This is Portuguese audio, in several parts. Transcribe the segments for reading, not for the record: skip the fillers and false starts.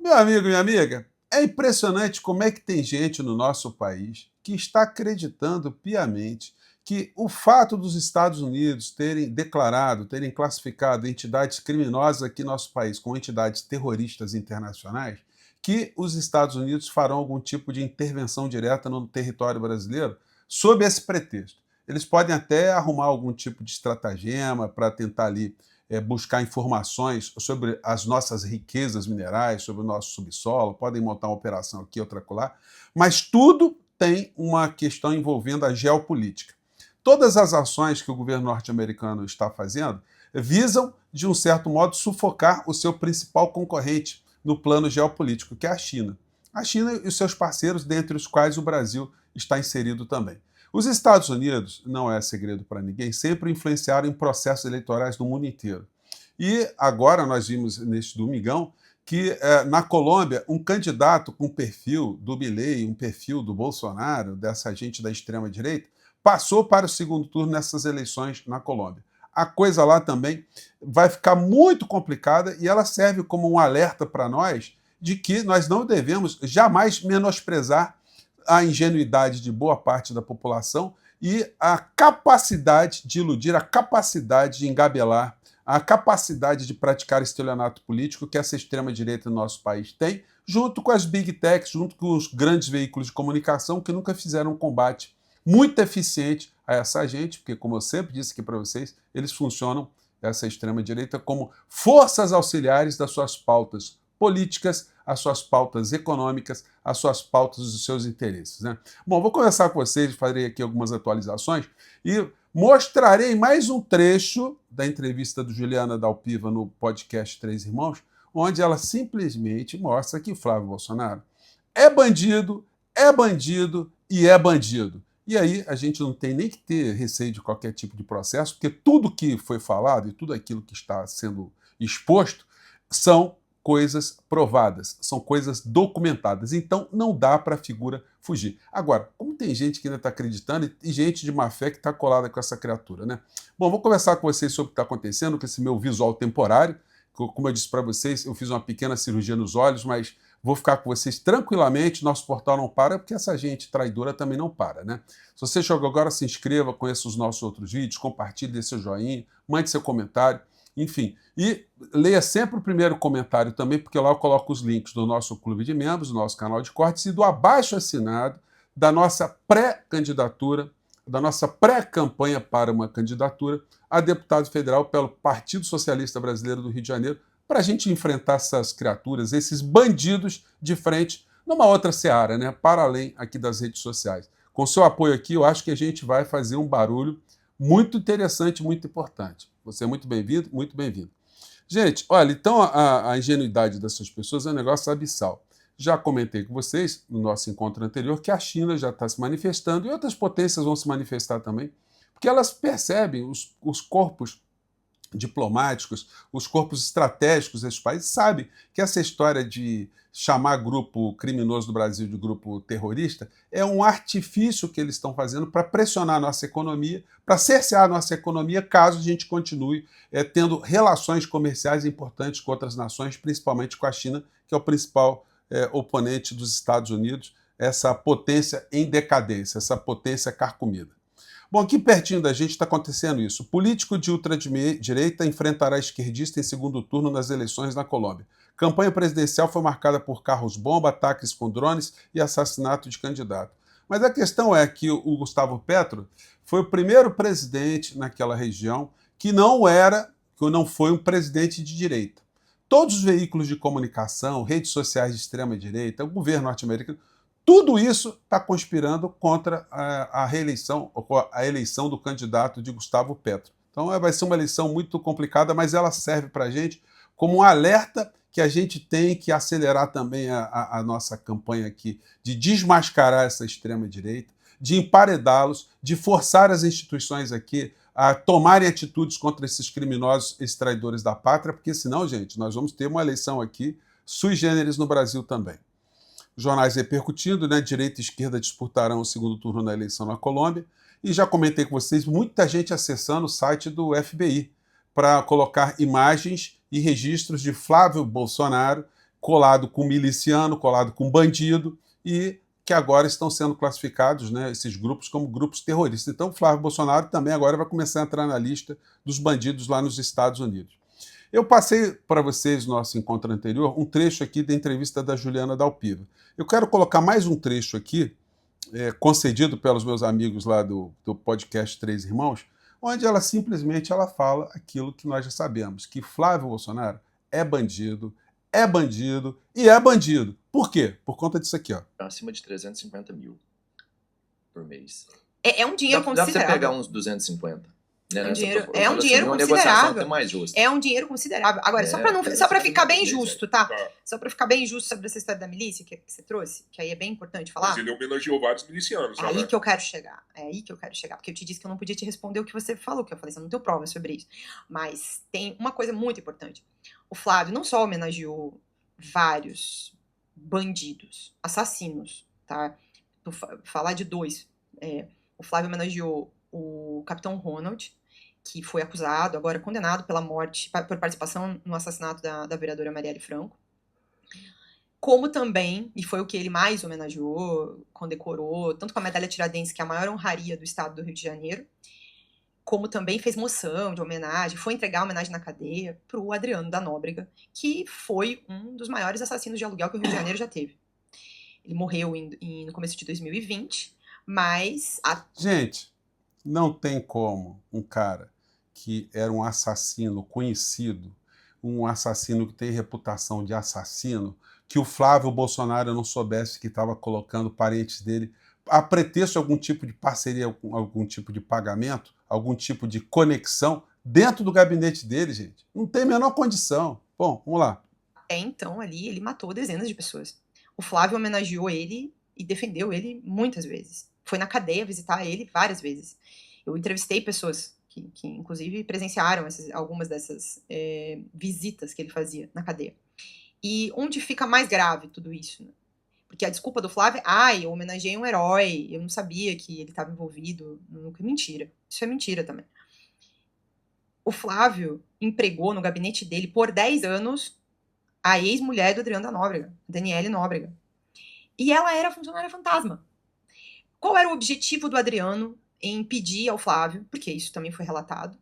Meu amigo, minha amiga, é impressionante como é que tem gente no nosso país que está acreditando piamente que o fato dos Estados Unidos terem declarado, terem classificado entidades criminosas aqui no nosso país como entidades terroristas internacionais, que os Estados Unidos farão algum tipo de intervenção direta no território brasileiro sob esse pretexto. Eles podem até arrumar algum tipo de estratagema para tentar ali buscar informações sobre as nossas riquezas minerais, sobre o nosso subsolo, podem montar uma operação aqui, outra acolá, mas tudo tem uma questão envolvendo a geopolítica. Todas as ações que o governo norte-americano está fazendo visam, de um certo modo, sufocar o seu principal concorrente no plano geopolítico, que é a China. A China e os seus parceiros, dentre os quais o Brasil está inserido também. Os Estados Unidos, não é segredo para ninguém, sempre influenciaram em processos eleitorais do mundo inteiro. E agora nós vimos neste domingão que na Colômbia um candidato com perfil do Milei, um perfil do Bolsonaro, dessa gente da extrema-direita, passou para o segundo turno nessas eleições na Colômbia. A coisa lá também vai ficar muito complicada e ela serve como um alerta para nós de que nós não devemos jamais menosprezar a ingenuidade de boa parte da população e a capacidade de iludir, a capacidade de engabelar, a capacidade de praticar estelionato político que essa extrema-direita no nosso país tem, junto com as big techs, junto com os grandes veículos de comunicação que nunca fizeram um combate muito eficiente a essa gente, porque, como eu sempre disse aqui para vocês, eles funcionam, essa extrema-direita, como forças auxiliares das suas pautas políticas, as suas pautas econômicas, as suas pautas dos seus interesses, né? Bom, vou conversar com vocês, farei aqui algumas atualizações e mostrarei mais um trecho da entrevista do Juliana Dalpiva no podcast Três Irmãos, onde ela simplesmente mostra que Flávio Bolsonaro é bandido e é bandido. E aí a gente não tem nem que ter receio de qualquer tipo de processo, porque tudo que foi falado e tudo aquilo que está sendo exposto são coisas provadas, são coisas documentadas. Então não dá para a figura fugir. Agora, como tem gente que ainda está acreditando e gente de má fé que está colada com essa criatura, né? Bom, vou conversar com vocês sobre o que está acontecendo com esse meu visual temporário. Como eu disse para vocês, eu fiz uma pequena cirurgia nos olhos, mas vou ficar com vocês tranquilamente. Nosso portal não para, porque essa gente traidora também não para, né? Se você chegou agora, se inscreva, conheça os nossos outros vídeos, compartilhe, dê seu joinha, mande seu comentário, enfim. E leia sempre o primeiro comentário também, porque lá eu coloco os links do nosso clube de membros, do nosso canal de cortes e do abaixo-assinado da nossa pré-candidatura, da nossa pré-campanha para uma candidatura a deputado federal pelo Partido Socialista Brasileiro do Rio de Janeiro, para a gente enfrentar essas criaturas, esses bandidos de frente, numa outra seara, né? Para além aqui das redes sociais. Com seu apoio aqui, eu acho que a gente vai fazer um barulho muito interessante, muito importante. Você é muito bem-vindo, muito bem-vindo. Gente, olha, então a ingenuidade dessas pessoas é um negócio abissal. Já comentei com vocês no nosso encontro anterior que a China já está se manifestando e outras potências vão se manifestar também, porque elas percebem os corpos diplomáticos, os corpos estratégicos desses países, sabem que essa história de chamar grupo criminoso do Brasil de grupo terrorista é um artifício que eles estão fazendo para pressionar a nossa economia, para cercear a nossa economia, caso a gente continue tendo relações comerciais importantes com outras nações, principalmente com a China, que é o principal oponente dos Estados Unidos, essa potência em decadência, essa potência carcomida. Bom, aqui pertinho da gente está acontecendo isso. Político de ultradireita enfrentará esquerdista em segundo turno nas eleições na Colômbia. Campanha presidencial foi marcada por carros-bomba, ataques com drones e assassinato de candidato. Mas a questão é que o Gustavo Petro foi o primeiro presidente naquela região que não foi um presidente de direita. Todos os veículos de comunicação, redes sociais de extrema-direita, o governo norte-americano, tudo isso está conspirando contra a eleição do candidato de Gustavo Petro. Então vai ser uma eleição muito complicada, mas ela serve para a gente como um alerta que a gente tem que acelerar também a nossa campanha aqui de desmascarar essa extrema-direita, de emparedá-los, de forçar as instituições aqui a tomarem atitudes contra esses criminosos, esses traidores da pátria, porque senão, gente, nós vamos ter uma eleição aqui sui generis no Brasil também. Jornais repercutindo, né? Direita e esquerda disputarão o segundo turno na eleição na Colômbia. E já comentei com vocês, muita gente acessando o site do FBI para colocar imagens e registros de Flávio Bolsonaro, colado com miliciano, colado com bandido, e que agora estão sendo classificados, né, esses grupos, como grupos terroristas. Então, Flávio Bolsonaro também agora vai começar a entrar na lista dos bandidos lá nos Estados Unidos. Eu passei para vocês, no nosso encontro anterior, um trecho aqui da entrevista da Juliana Dalpiva. Eu quero colocar mais um trecho aqui, concedido pelos meus amigos lá do podcast Três Irmãos, onde ela simplesmente fala aquilo que nós já sabemos, que Flávio Bolsonaro é bandido e é bandido. Por quê? Por conta disso aqui, ó. Acima de 350 mil por mês. É um dinheiro considerável. Dá pra você pegar uns 250. Né, é um dinheiro considerável. Mais justa. É um dinheiro considerável. Agora, só para ficar bem justo, tá? Só para ficar bem justo sobre essa história da milícia que você trouxe, que aí é bem importante falar. Mas ele homenageou vários milicianos. É aí que eu quero chegar. É aí que eu quero chegar. Porque eu te disse que eu não podia te responder o que você falou, que eu falei, você não tem prova sobre isso. Mas tem uma coisa muito importante. O Flávio não só homenageou vários bandidos, assassinos, tá? Vou falar de dois. O Flávio homenageou o Capitão Ronald, que foi acusado, agora condenado pela morte, por participação no assassinato da vereadora Marielle Franco. Como também, e foi o que ele mais homenageou, condecorou, tanto com a medalha Tiradentes, que é a maior honraria do estado do Rio de Janeiro, como também fez moção de homenagem, foi entregar a homenagem na cadeia para o Adriano da Nóbrega, que foi um dos maiores assassinos de aluguel que o Rio de Janeiro já teve. Ele morreu no começo de 2020, mas... Gente, não tem como um cara que era um assassino conhecido, um assassino que tem reputação de assassino, que o Flávio Bolsonaro não soubesse que estava colocando parentes dele a pretexto de algum tipo de parceria, algum tipo de pagamento, algum tipo de conexão dentro do gabinete dele, gente. Não tem a menor condição. Bom, vamos lá. Então, ali, ele matou dezenas de pessoas. O Flávio homenageou ele e defendeu ele muitas vezes. Foi na cadeia visitar ele várias vezes. Eu entrevistei pessoas que inclusive, presenciaram algumas dessas visitas que ele fazia na cadeia. E onde fica mais grave tudo isso? Né? Porque a desculpa do Flávio é, eu homenageei um herói, eu não sabia que ele estava envolvido. Mentira. Isso é mentira também. O Flávio empregou no gabinete dele, por 10 anos, a ex-mulher do Adriano da Nóbrega, Daniele Nóbrega. E ela era funcionária fantasma. Qual era o objetivo do Adriano em pedir ao Flávio, porque isso também foi relatado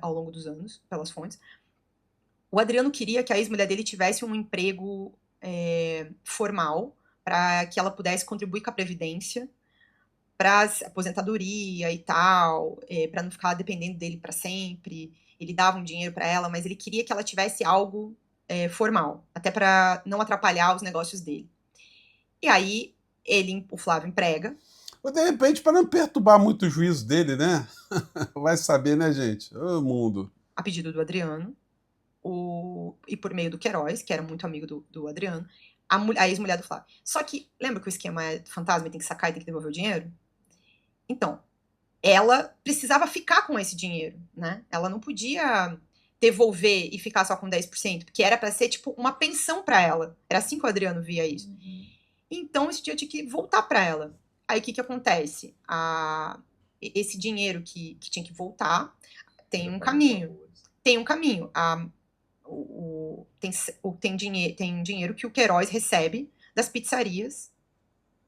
ao longo dos anos, pelas fontes, o Adriano queria que a ex-mulher dele tivesse um emprego formal, para que ela pudesse contribuir com a Previdência, para aposentadoria e tal, para não ficar dependendo dele para sempre. Ele dava um dinheiro para ela, mas ele queria que ela tivesse algo formal, até para não atrapalhar os negócios dele. E aí, o Flávio emprega. De repente, para não perturbar muito o juízo dele, né? Vai saber, né, gente? Ô, mundo. A pedido do Adriano, e por meio do Queiroz, que era muito amigo do Adriano, a ex-mulher do Flávio. Só que, lembra que o esquema é fantasma e tem que sacar e tem que devolver o dinheiro? Então, ela precisava ficar com esse dinheiro, né? Ela não podia devolver e ficar só com 10%, porque era para ser, tipo, uma pensão para ela. Era assim que o Adriano via isso. Uhum. Então, esse dinheiro tinha que voltar para ela. Aí, o que acontece? Esse dinheiro que tinha que voltar tem um caminho. Tem um caminho. Tem dinheiro que o Queiroz recebe das pizzarias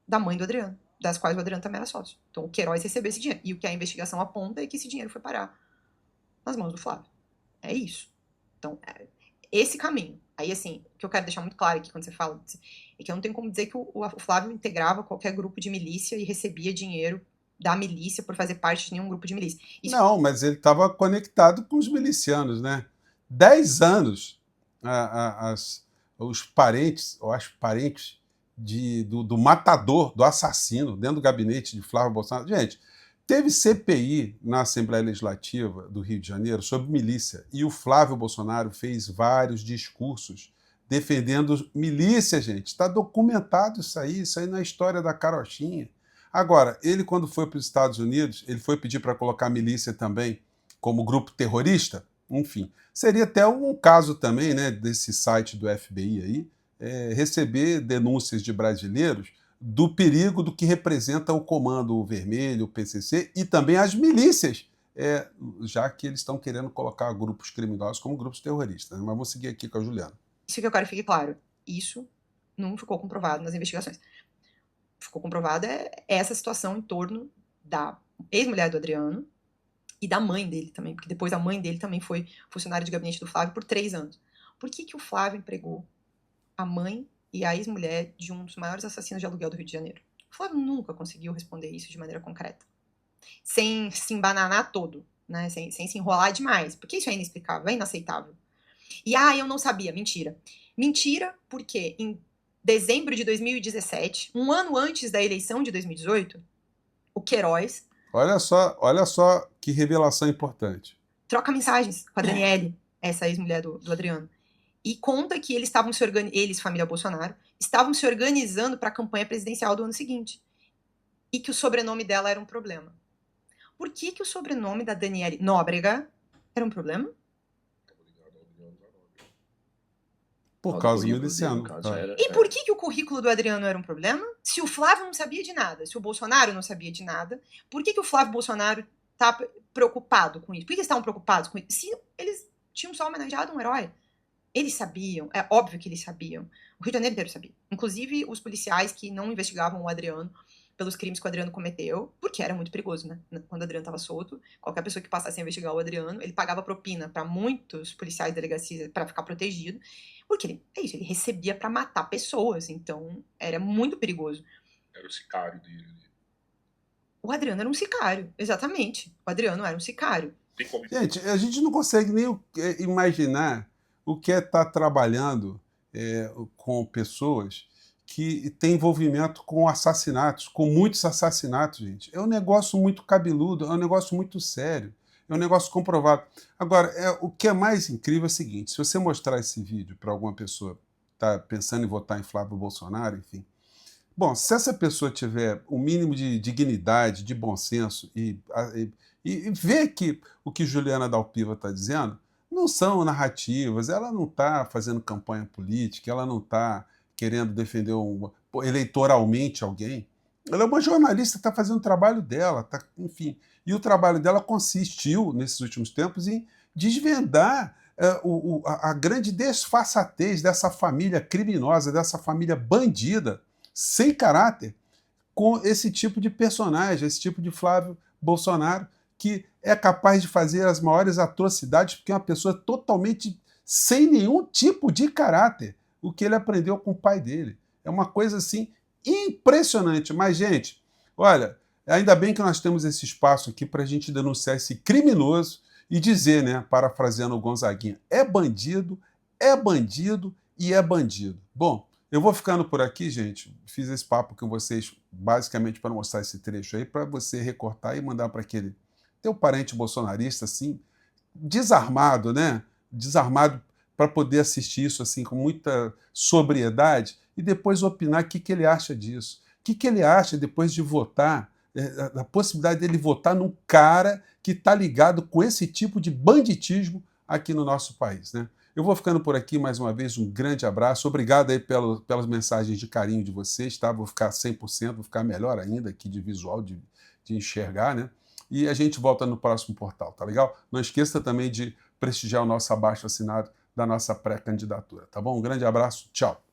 da mãe do Adriano, das quais o Adriano também era sócio. Então, o Queiroz recebeu esse dinheiro. E o que a investigação aponta é que esse dinheiro foi parar nas mãos do Flávio. É isso. Então, esse caminho. Aí, assim, o que eu quero deixar muito claro aqui quando você fala é que eu não tenho como dizer que o Flávio integrava qualquer grupo de milícia e recebia dinheiro da milícia por fazer parte de nenhum grupo de milícia. Isso... Não, mas ele estava conectado com os milicianos, né? 10 anos os parentes, ou as parentes do matador, do assassino, dentro do gabinete de Flávio Bolsonaro. Gente, teve CPI na Assembleia Legislativa do Rio de Janeiro sobre milícia, e o Flávio Bolsonaro fez vários discursos defendendo milícia, gente. Está documentado isso aí não é história da carochinha. Agora, ele quando foi para os Estados Unidos, ele foi pedir para colocar a milícia também como grupo terrorista? Enfim, seria até um caso também, né, desse site do FBI aí, receber denúncias de brasileiros do perigo do que representa o Comando Vermelho, o PCC, e também as milícias, já que eles estão querendo colocar grupos criminosos como grupos terroristas. Mas vamos seguir aqui com a Juliana. Isso que eu quero que fique claro. Isso não ficou comprovado nas investigações. Ficou comprovada essa situação em torno da ex-mulher do Adriano e da mãe dele também, porque depois a mãe dele também foi funcionária de gabinete do Flávio por 3 anos. Por que o Flávio empregou a mãe e a ex-mulher de um dos maiores assassinos de aluguel do Rio de Janeiro? O Flávio nunca conseguiu responder isso de maneira concreta. Sem se embananar todo, né? Sem se enrolar demais, porque isso é inexplicável, é inaceitável. E, eu não sabia, mentira. Mentira, porque em dezembro de 2017, um ano antes da eleição de 2018, o Queiroz Olha só que revelação importante. troca mensagens com a Daniele, essa ex-mulher do Adriano, e conta que eles, família Bolsonaro, estavam se organizando para a campanha presidencial do ano seguinte, e que o sobrenome dela era um problema. Por que o sobrenome da Daniele Nóbrega era um problema? Por causa do currículo miliciano. dele, no caso, era- E por que o currículo do Adriano era um problema? Se o Flávio não sabia de nada, se o Bolsonaro não sabia de nada, por que o Flávio Bolsonaro tá preocupado com isso? Por que eles estavam preocupados com isso? Se eles tinham só homenageado um herói. Eles sabiam, é óbvio que eles sabiam. O Rio de Janeiro inteiro sabia. Inclusive os policiais que não investigavam o Adriano pelos crimes que o Adriano cometeu, porque era muito perigoso, né? Quando o Adriano estava solto, qualquer pessoa que passasse a investigar o Adriano, ele pagava propina para muitos policiais de delegacia para ficar protegido, porque ele recebia para matar pessoas, então era muito perigoso. Era o sicário dele. O Adriano era um sicário, exatamente. O Adriano era um sicário. Tem como... Gente, a gente não consegue nem imaginar o que é estar trabalhando com pessoas que têm envolvimento com assassinatos, com muitos assassinatos, gente. É um negócio muito cabeludo, é um negócio muito sério, é um negócio comprovado. Agora, o que é mais incrível é o seguinte, se você mostrar esse vídeo para alguma pessoa que está pensando em votar em Flávio Bolsonaro, enfim, bom, se essa pessoa tiver o mínimo de dignidade, de bom senso e ver que o que Juliana Dalpiva está dizendo não são narrativas, ela não está fazendo campanha política, ela não está querendo defender eleitoralmente alguém. Ela é uma jornalista que está fazendo o trabalho dela, enfim. E o trabalho dela consistiu, nesses últimos tempos, em desvendar a grande desfaçatez dessa família criminosa, dessa família bandida, sem caráter, com esse tipo de personagem, esse tipo de Flávio Bolsonaro, que é capaz de fazer as maiores atrocidades, porque é uma pessoa totalmente sem nenhum tipo de caráter, o que ele aprendeu com o pai dele. É uma coisa assim impressionante. Mas, gente, olha, ainda bem que nós temos esse espaço aqui para a gente denunciar esse criminoso e dizer, né, parafraseando o Gonzaguinha, é bandido e é bandido. Bom, eu vou ficando por aqui, gente. Fiz esse papo com vocês basicamente para mostrar esse trecho aí, para você recortar e mandar para aquele teu parente bolsonarista, assim, desarmado, né? Desarmado para poder assistir isso assim com muita sobriedade e depois opinar o que ele acha disso. O que ele acha depois de votar, a possibilidade dele votar num cara que está ligado com esse tipo de banditismo aqui no nosso país, né? Eu vou ficando por aqui mais uma vez, um grande abraço, obrigado aí pelas mensagens de carinho de vocês, tá? Vou ficar 100%, vou ficar melhor ainda aqui de visual, de enxergar, né? E a gente volta no próximo portal, tá legal? Não esqueça também de prestigiar o nosso abaixo-assinado da nossa pré-candidatura, tá bom? Um grande abraço, tchau!